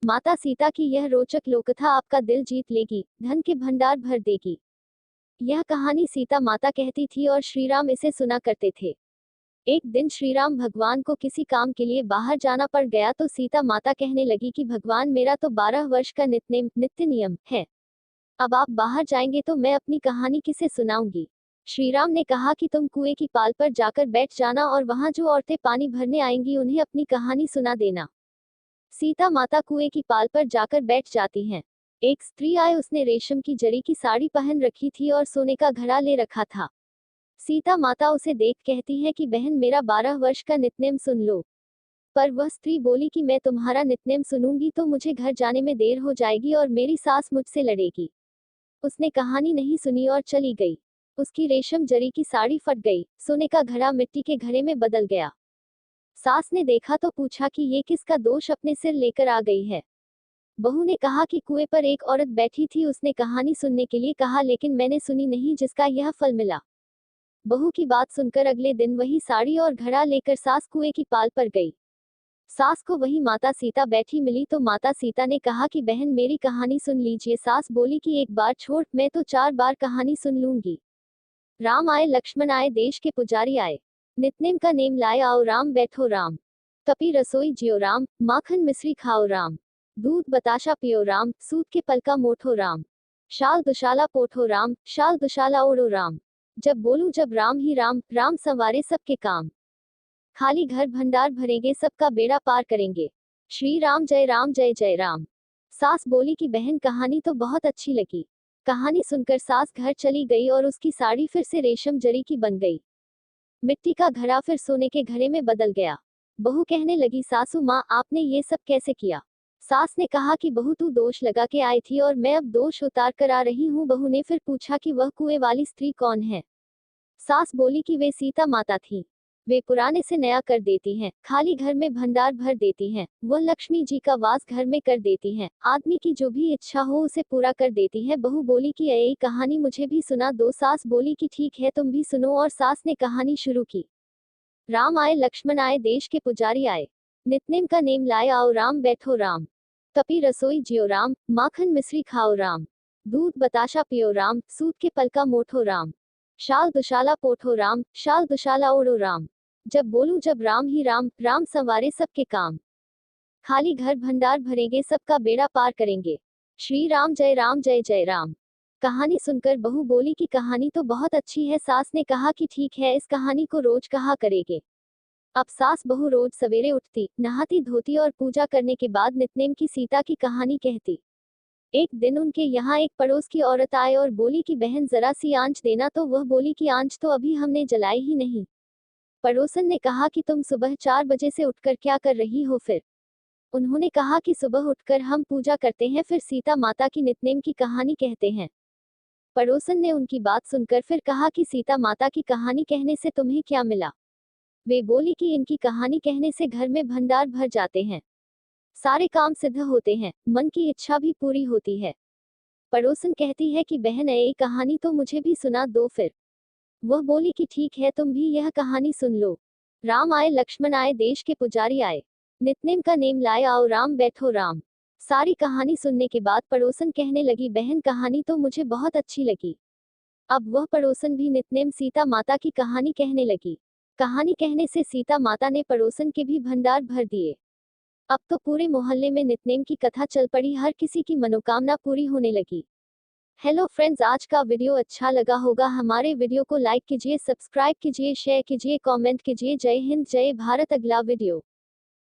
माता सीता की यह रोचक लोककथा आपका दिल जीत लेगी, धन के भंडार भर देगी। यह कहानी सीता माता कहती थी और श्रीराम इसे सुना करते थे। एक दिन श्रीराम भगवान को किसी काम के लिए बाहर जाना पड़ गया तो सीता माता कहने लगी कि भगवान, मेरा तो 12 वर्ष का नित्य नियम है। अब आप बाहर जाएंगे तो मैं अपनी कहानी किसे सुनाऊंगी। श्रीराम ने कहा कि तुम कुएं की पाल पर जाकर बैठ जाना और वहां जो औरतें पानी भरने आएंगी उन्हें अपनी कहानी सुना देना। सीता माता कुएं की पाल पर जाकर बैठ जाती हैं। एक स्त्री आए, उसने रेशम की जरी की साड़ी पहन रखी थी और सोने का घड़ा ले रखा था। सीता माता उसे देख कहती है कि बहन, मेरा 12 वर्ष का नित्नेम सुन लो। पर वह स्त्री बोली कि मैं तुम्हारा नित्नेम सुनूंगी तो मुझे घर जाने में देर हो जाएगी और मेरी सास मुझसे लड़ेगी। उसने कहानी नहीं सुनी और चली गई। उसकी रेशम जरी की साड़ी फट गई, सोने का घड़ा मिट्टी के घड़े में बदल गया। सास ने देखा तो पूछा कि ये किसका दोष अपने सिर लेकर आ गई है। बहू ने कहा कि कुएं पर एक औरत बैठी थी, उसने कहानी सुनने के लिए कहा लेकिन मैंने सुनी नहीं, जिसका यह फल मिला। बहू की बात सुनकर अगले दिन वही साड़ी और घड़ा लेकर सास कुएं की पाल पर गई। सास को वही माता सीता बैठी मिली तो माता सीता ने कहा कि बहन, मेरी कहानी सुन लीजिए। सास बोली कि एक बार छोड़, मैं तो 4 बार कहानी सुन लूंगी। राम आए, लक्ष्मण आए, देश के पुजारी आए। नित्नेम का नेम लाए, आओ राम बैठो राम। तपी रसोई जियो राम, माखन मिश्री खाओ राम। दूध बताशा पियो राम, सूत के पलका मोठो राम। शाल दुशाला पोठो राम, शाल दुशाला ओढ़ो राम। जब बोलूं जब राम ही राम, राम संवारे सबके काम। खाली घर भंडार भरेंगे, सबका बेड़ा पार करेंगे। श्री राम जय राम, जय जय राम। सास बोली कि बहन, कहानी तो बहुत अच्छी लगी। कहानी सुनकर सास घर चली गई और उसकी साड़ी फिर से रेशम जरी की बन गई। मिट्टी का घड़ा फिर सोने के घड़े में बदल गया। बहू कहने लगी, सासू माँ, आपने ये सब कैसे किया। सास ने कहा कि बहू, तू दोष लगा के आई थी और मैं अब दोष उतार कर आ रही हूँ। बहू ने फिर पूछा कि वह कुएं वाली स्त्री कौन है। सास बोली कि वे सीता माता थी। वे पुराने से नया कर देती हैं, खाली घर में भंडार भर देती हैं, वह लक्ष्मी जी का वास घर में कर देती हैं, आदमी की जो भी इच्छा हो उसे पूरा कर देती हैं। बहू बोली कि यही कहानी मुझे भी सुना दो। सास बोली कि ठीक है, तुम भी सुनो, और सास ने कहानी शुरू की। राम आए, लक्ष्मण आए, देश के पुजारी आए। नित्नेम का नेम लाए, आओ राम बैठो राम। तपी रसोई जियो राम, माखन मिश्री खाओ राम। दूध बताशा पियो राम, सूत के पलका मोठो राम। शाल दुशाला पोठो राम, शाल दुशाला ओढ़ो राम। जब बोलूं जब राम ही राम, राम संवारे सबके काम। खाली घर भंडार भरेंगे, सबका बेड़ा पार करेंगे। श्री राम जय राम, जय जय राम। कहानी सुनकर बहू बोली कि कहानी तो बहुत अच्छी है। सास ने कहा कि ठीक है, इस कहानी को रोज कहा करेंगे। अब सास बहू रोज सवेरे उठती, नहाती धोती और पूजा करने के बाद नित्नेम की सीता की कहानी कहती। एक दिन उनके यहाँ एक पड़ोस की औरत आए और बोली कि बहन, जरा सी आंच देना। तो वह बोली कि आंच तो अभी हमने जलाई ही नहीं। पड़ोसन ने कहा कि तुम सुबह 4 बजे से उठकर क्या कर रही हो फिर। उन्होंने कहा कि सुबह उठकर हम पूजा करते हैं, फिर सीता माता की नित्नेम की कहानी कहते हैं। पड़ोसन ने उनकी बात सुनकर फिर कहा कि सीता माता की कहानी कहने से तुम्हें क्या मिला। वे बोली कि इनकी कहानी कहने से घर में भंडार भर जाते हैं, सारे काम सिद्ध होते हैं, मन की इच्छा भी पूरी होती है। पड़ोसन कहती है कि बहन, ये कहानी तो मुझे भी सुना दो फिर। वह बोली कि ठीक है, तुम भी यह कहानी सुन लो। राम आए, लक्ष्मण आए, देश के पुजारी आए। नित्नेम का नेम लाए, आओ राम बैठो राम। सारी कहानी सुनने के बाद पड़ोसन कहने लगी, बहन, कहानी तो मुझे बहुत अच्छी लगी। अब वह पड़ोसन भी नित्नेम सीता माता की कहानी कहने लगी। कहानी कहने से सीता माता ने पड़ोसन के भी भंडार भर दिए। अब तो पूरे मोहल्ले में नित्नेम की कथा चल पड़ी, हर किसी की मनोकामना पूरी होने लगी। हेलो फ्रेंड्स, आज का वीडियो अच्छा लगा होगा। हमारे वीडियो को लाइक कीजिए, सब्सक्राइब कीजिए, शेयर कीजिए, कमेंट कीजिए। जय हिंद, जय भारत। अगला वीडियो